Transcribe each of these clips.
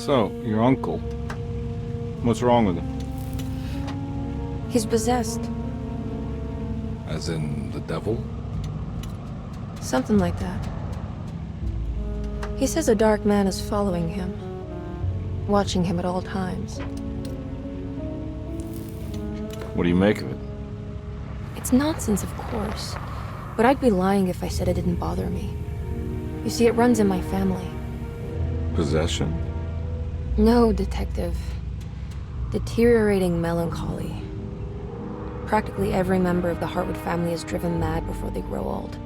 So, your uncle. What's wrong with him? He's possessed. As in the devil? Something like that. He says a dark man is following him, watching him at all times. What do you make of it? It's nonsense, of course, but I'd be lying if I said it didn't bother me. You see, it runs in my family. Possession? No, Detective. Deteriorating melancholy. Practically every member of the Hartwood family is driven mad before they grow old.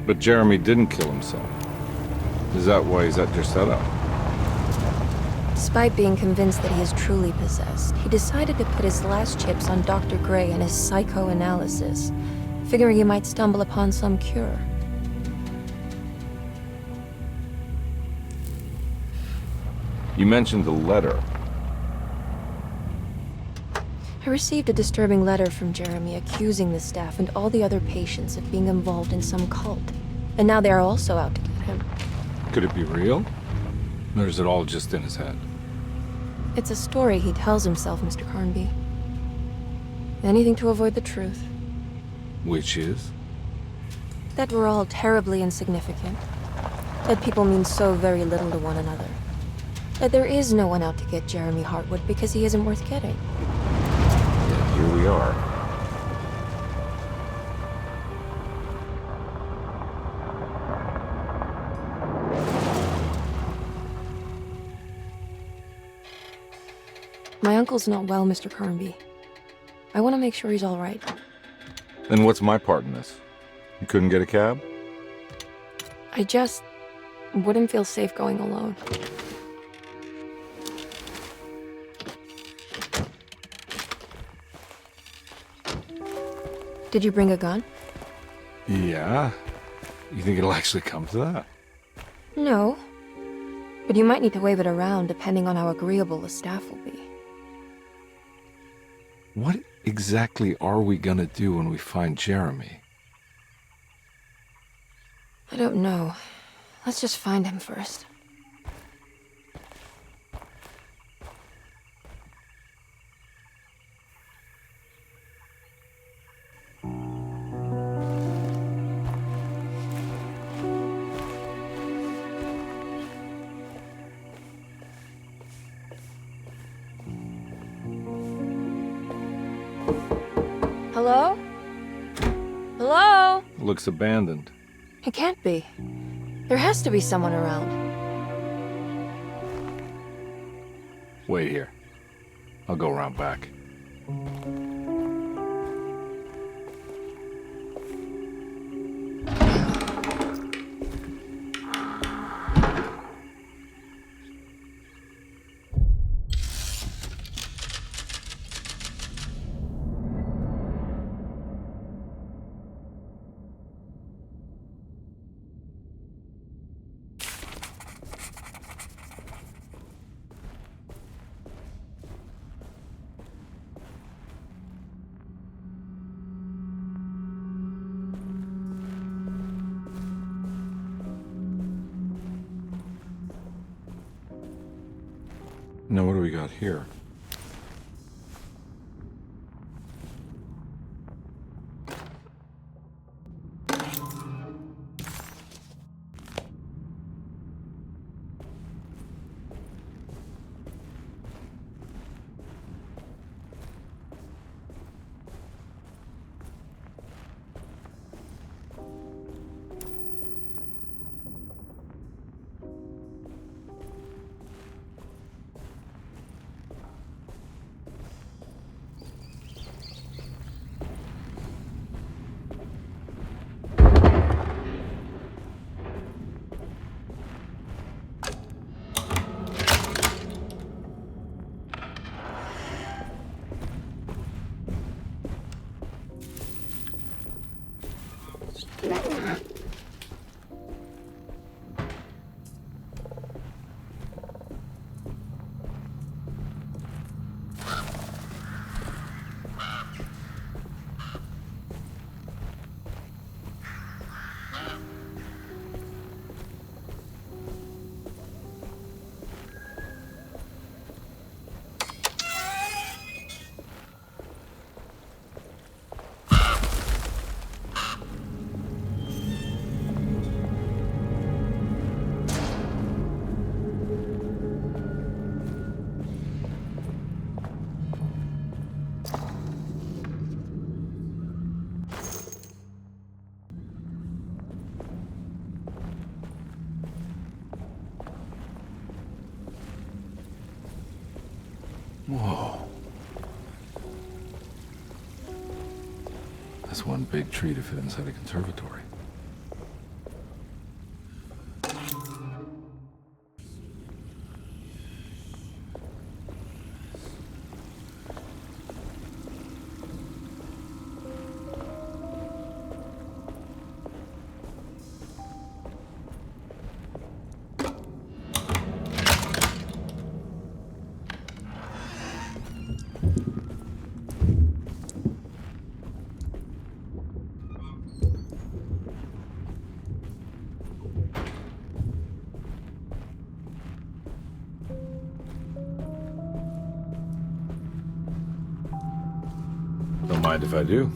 But Jeremy didn't kill himself. Is that why he's at Derseto? Despite being convinced that he is truly possessed, he decided to put his last chips on Dr. Gray and his psychoanalysis, figuring he might stumble upon some cure. You mentioned the letter. I received a disturbing letter from Jeremy accusing the staff and all the other patients of being involved in some cult. And now they are also out to get him. Could it be real? Or is it all just in his head? It's a story he tells himself, Mr. Karnbi. Anything to avoid the truth. Which is? That we're all terribly insignificant. That people mean so very little to one another. That there is no one out to get Jeremy Hartwood because he isn't worth getting. Yeah, here we are. My uncle's not well, Mr. Karnbi. I want to make sure he's all right. Then what's my part in this? You couldn't get a cab? I just wouldn't feel safe going alone. Did you bring a gun? Yeah. You think it'll actually come to that? No. But you might need to wave it around depending on how agreeable the staff will be. What exactly are we gonna do when we find Jeremy? I don't know. Let's just find him first. Hello? Hello? Looks abandoned. It can't be. There has to be someone around. Wait here. I'll go around back. Now what do we got here? Whoa. That's one big tree to fit inside a conservatory. Don't mind if I do.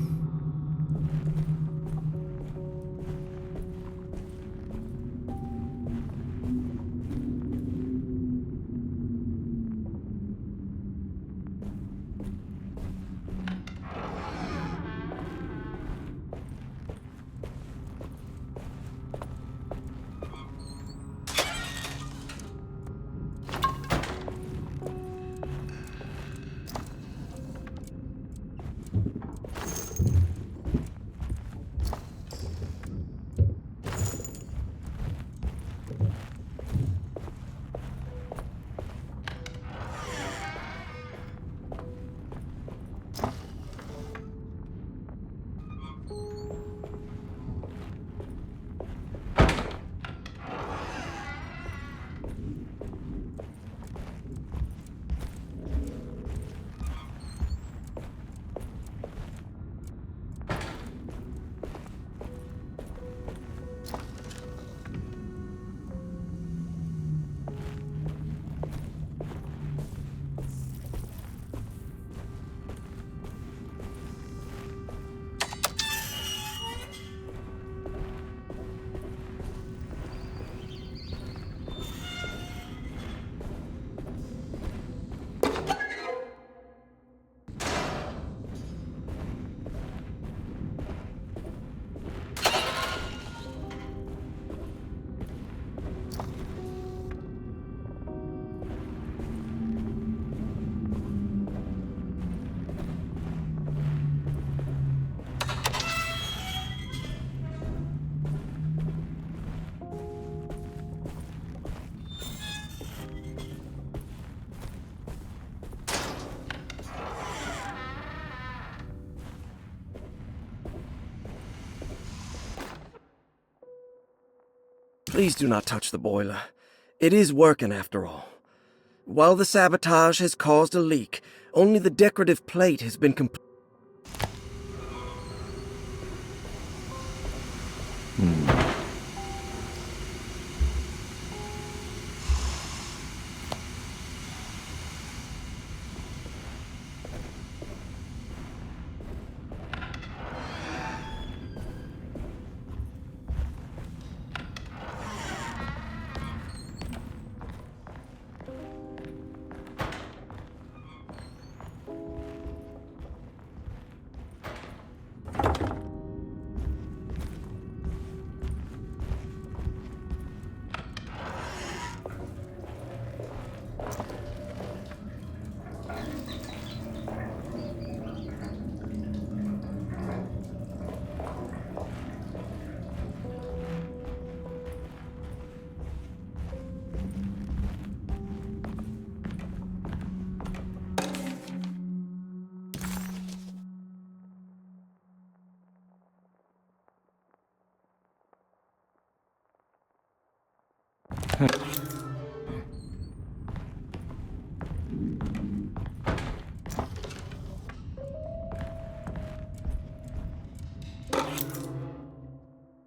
Please do not touch the boiler. It is working after all. While the sabotage has caused a leak, only the decorative plate has been completed.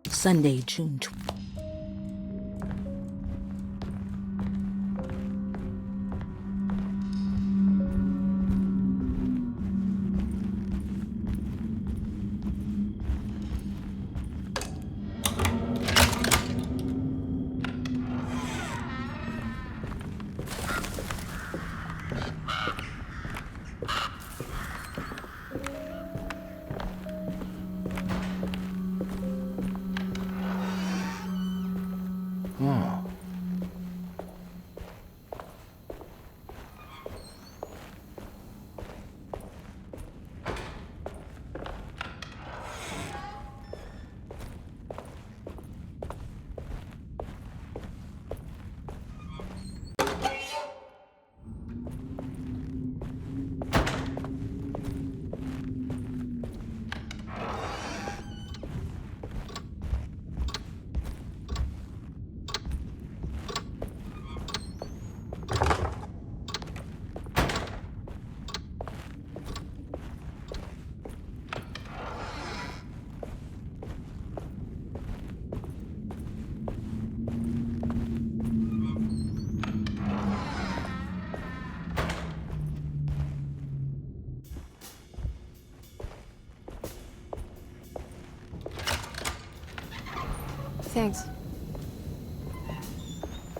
Sunday, June 20th. thanks.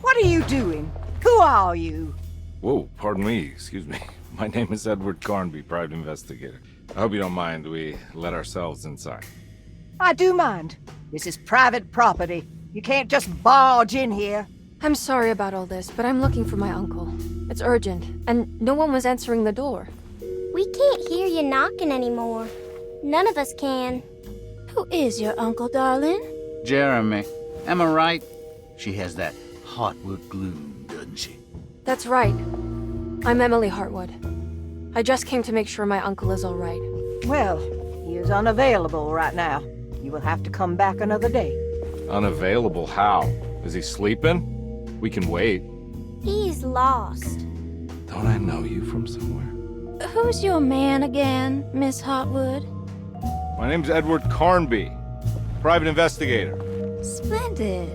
What are you doing? Who are you? Whoa, pardon me, excuse me. My name is Edward Karnbi, private investigator. I hope you don't mind we let ourselves inside. I do mind. This is private property. You can't just barge in here. I'm sorry about all this, but I'm looking for my uncle. It's urgent, and no one was answering the door. We can't hear you knocking anymore. None of us can. Who is your uncle, darling? Jeremy. Am I right? She has that Hotwood gloom, doesn't she? That's right. I'm Emily Hартвуд. I just came to make sure my uncle is all right. Well, he is unavailable right now. You will have to come back another day. Unavailable how? Is he sleeping? We can wait. He's lost. Don't I know you from somewhere? Who's your man again, Miss Hotwood? My name's Edward Karnbi, private investigator. Splendid.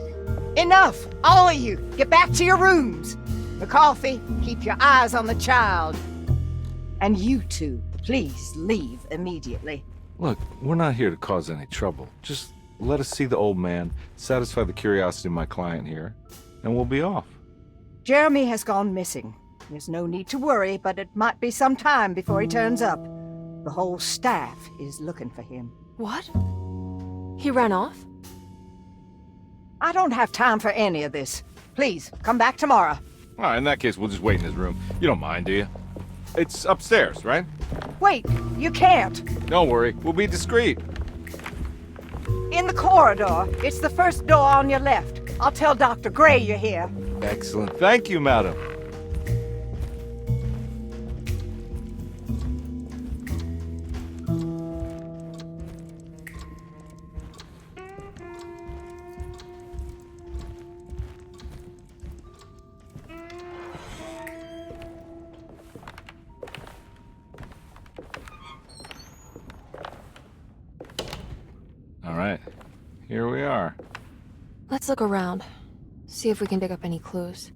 Enough! All of you! Get back to your rooms! McCarthy, keep your eyes on the child. And you two, please leave immediately. Look, we're not here to cause any trouble. Just let us see the old man, satisfy the curiosity of my client here, and we'll be off. Jeremy has gone missing. There's no need to worry, but it might be some time before he turns up. The whole staff is looking for him. What? He ran off? I don't have time for any of this. Please, come back tomorrow. All right, in that case, we'll just wait in his room. You don't mind, do you? It's upstairs, right? Wait, you can't. Don't worry, we'll be discreet. In the corridor. It's the first door on your left. I'll tell Dr. Gray you're here. Excellent. Thank you, madam. All right, here we are. Let's look around. See if we can dig up any clues.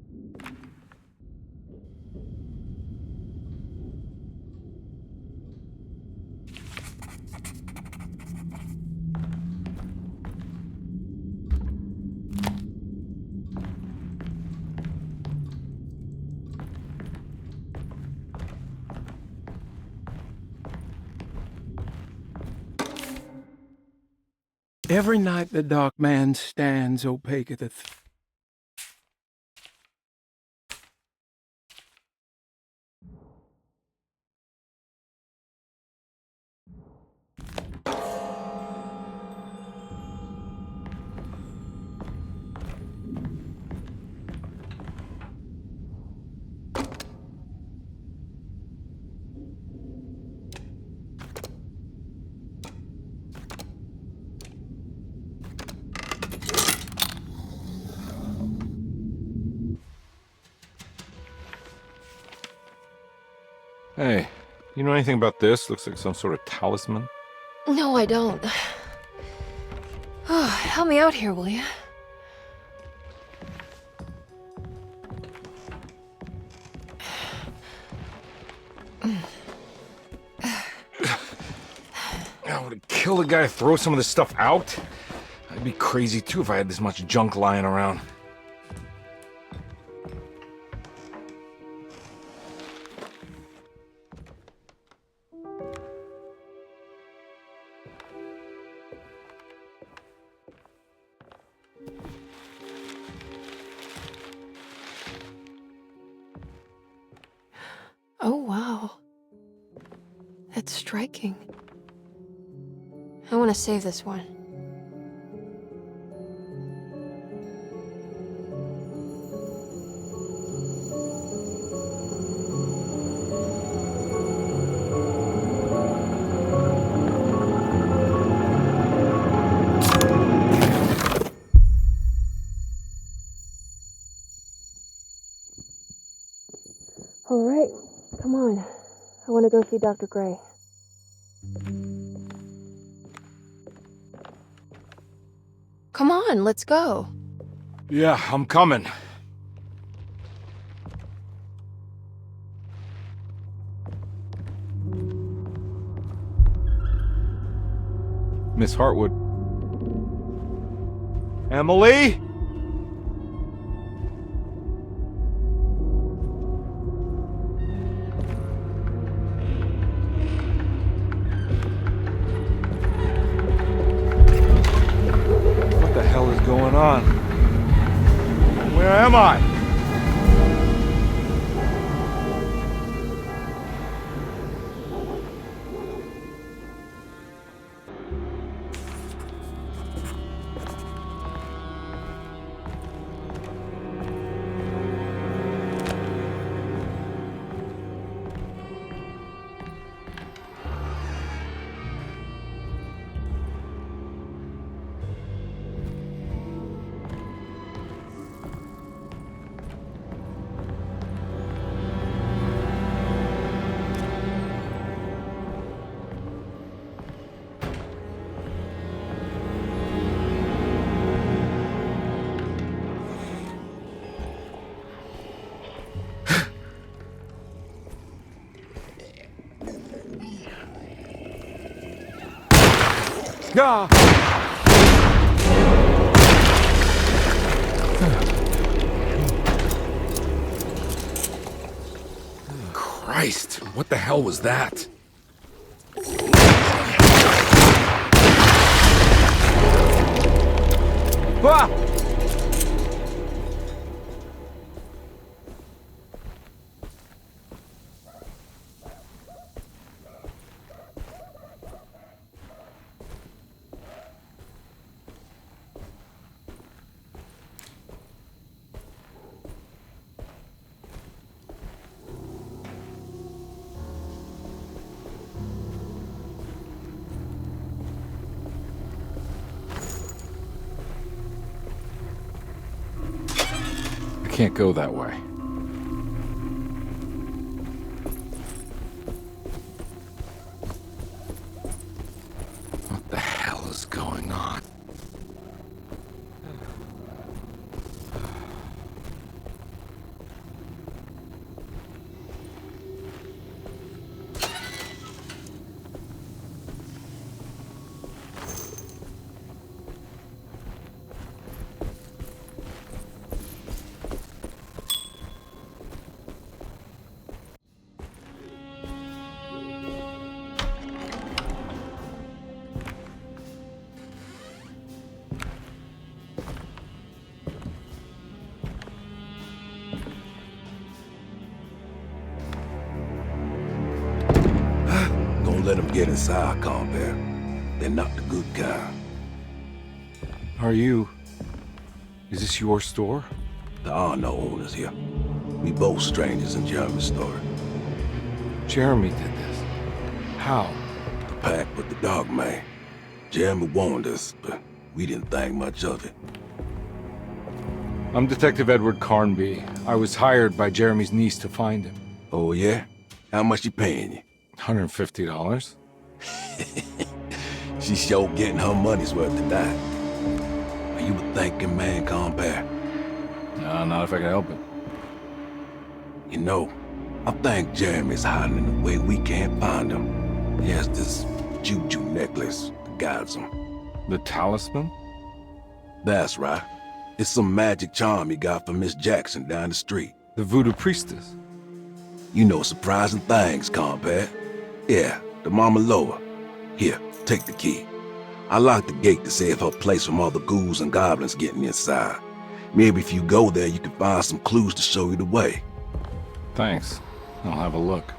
Every night the dark man stands opaque at the Hey, you know anything about this? Looks like some sort of talisman. No, I don't. Oh, help me out here, will you? I would have killed a guy to throw some of this stuff out. I'd be crazy too if I had this much junk lying around. Oh, wow. That's striking. I want to save this one. All right, come on. I want to go see Dr. Gray. Come on, let's go. Yeah, I'm coming. Miss Hартвуд. Emily? What the hell is going on? Where am I? Ah! Christ, what the hell was that? Ah! I can't go that way. What the hell is going on? Let them get inside, combat. They're not the good kind. Are you... Is this your store? There are no owners here. We both strangers in Jeremy's story. Jeremy did this. How? The pact with the dog man. Jeremy warned us, but we didn't think much of it. I'm Detective Edward Karnbi. I was hired by Jeremy's niece to find him. Oh, yeah? How much she paying you? $150. She's sure getting her money's worth tonight. Are you a thinking man, compare? No, not if I can help it. You know, I think Jeremy's hiding in a way we can't find him. He has this juju necklace that guides him. The talisman? That's right. It's some magic charm he got from Miss Jackson down the street. The voodoo priestess? You know surprising things, compare. Yeah, the Mama Loa. Here, take the key. I locked the gate to save her place from all the ghouls and goblins getting inside. Maybe if you go there, you can find some clues to show you the way. Thanks. I'll have a look.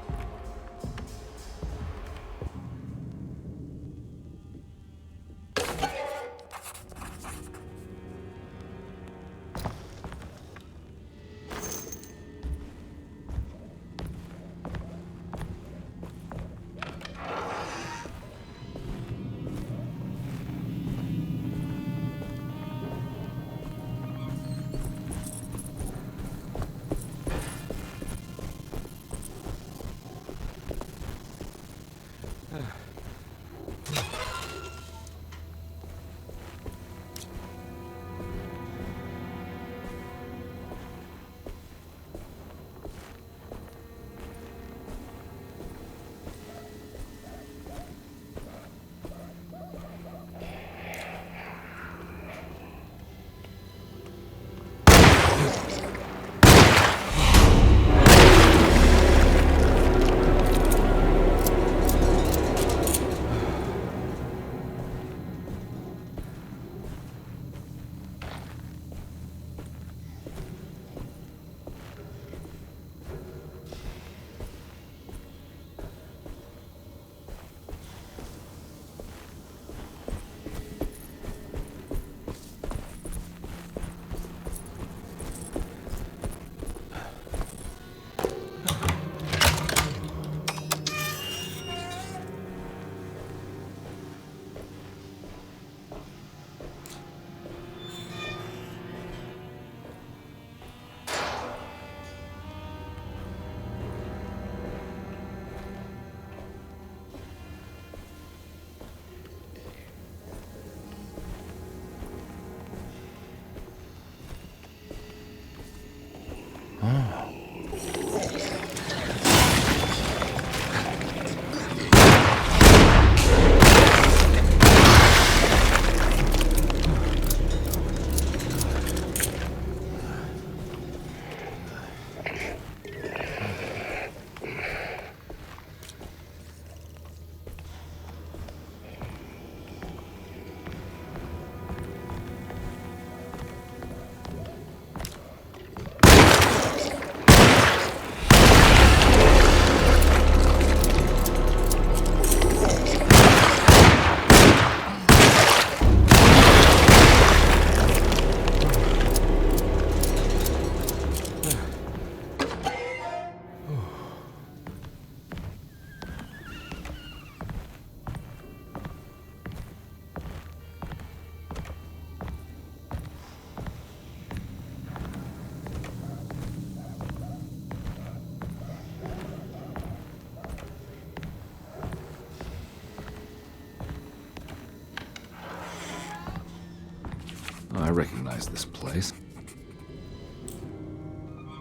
I recognize this place.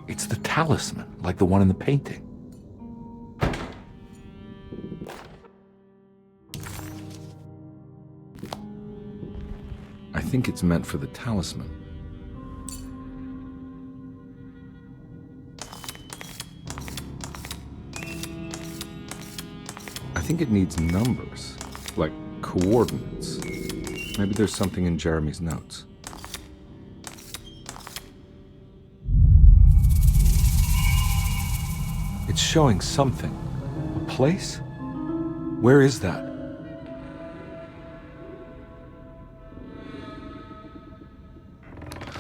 It's the talisman, like the one in the painting. I think it's meant for the talisman. I think it needs numbers, like coordinates. Maybe there's something in Jeremy's notes. It's showing something. A place? Where is that?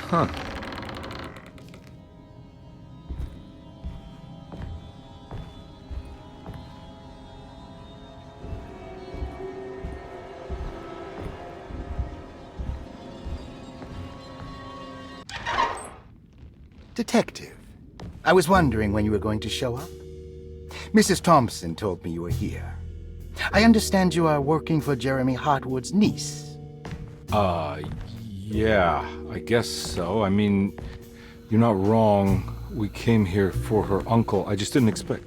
Huh. Detective, I was wondering when you were going to show up. Mrs. Thompson told me you were here. I understand you are working for Jeremy Hartwood's niece. Yeah, I guess so. I mean, you're not wrong. We came here for her uncle. I just didn't expect...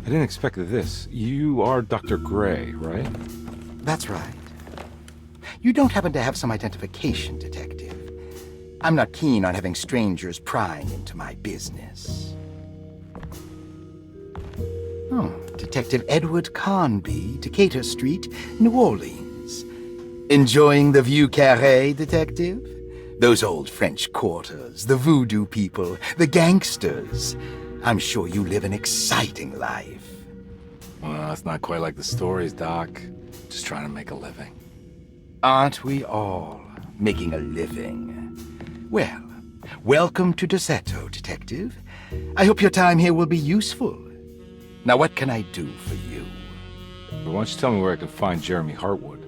I didn't expect this. You are Dr. Gray, right? That's right. You don't happen to have some identification, Detective. I'm not keen on having strangers prying into my business. Oh, Detective Edward Karnbi, Decatur Street, New Orleans. Enjoying the Vieux Carré, Detective? Those old French quarters, the voodoo people, the gangsters. I'm sure you live an exciting life. Well, it's not quite like the stories, Doc. Just trying to make a living. Aren't we all making a living? Well, welcome to Derseto, Detective. I hope your time here will be useful. Now, what can I do for you? Why don't you tell me where I can find Jeremy Hartwood?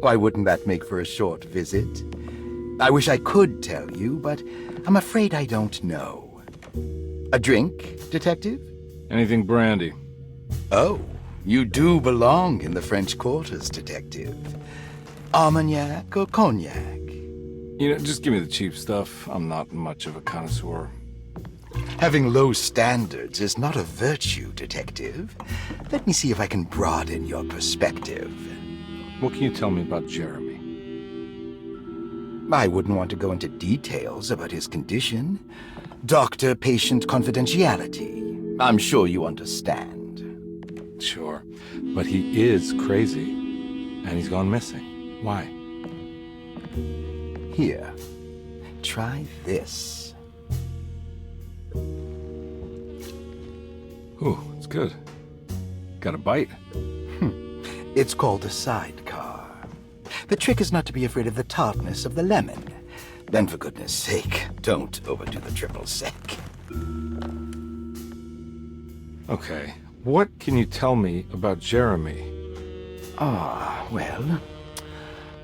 Why wouldn't that make for a short visit? I wish I could tell you, but I'm afraid I don't know. A drink, Detective? Anything brandy. Oh, you do belong in the French quarters, Detective. Armagnac or cognac? You know, just give me the cheap stuff. I'm not much of a connoisseur. Having low standards is not a virtue, Detective. Let me see if I can broaden your perspective. What can you tell me about Jeremy? I wouldn't want to go into details about his condition. Doctor-patient confidentiality. I'm sure you understand. Sure, but he is crazy, and he's gone missing. Why? Here, try this. Ooh, it's good. Got a bite? It's called a sidecar. The trick is not to be afraid of the tartness of the lemon. Then, for goodness sake, don't overdo the triple sec. Okay, what can you tell me about Jeremy? Well,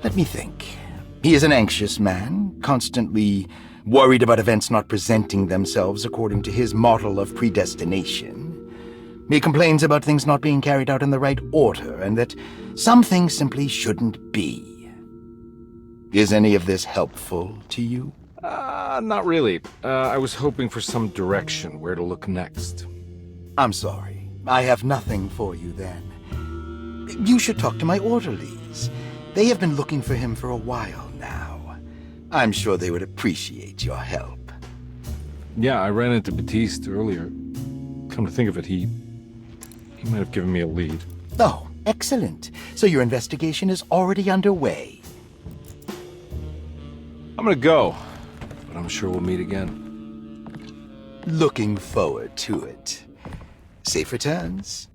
let me think. He is an anxious man, constantly worried about events not presenting themselves according to his model of predestination. He complains about things not being carried out in the right order, and that some things simply shouldn't be. Is any of this helpful to you? Not really. I was hoping for some direction, where to look next. I'm sorry. I have nothing for you then. You should talk to my orderlies. They have been looking for him for a while now. I'm sure they would appreciate your help. Yeah, I ran into Batiste earlier. Come to think of it, he might have given me a lead. Oh, excellent. So your investigation is already underway. I'm gonna go, but I'm sure we'll meet again. Looking forward to it. Safe returns.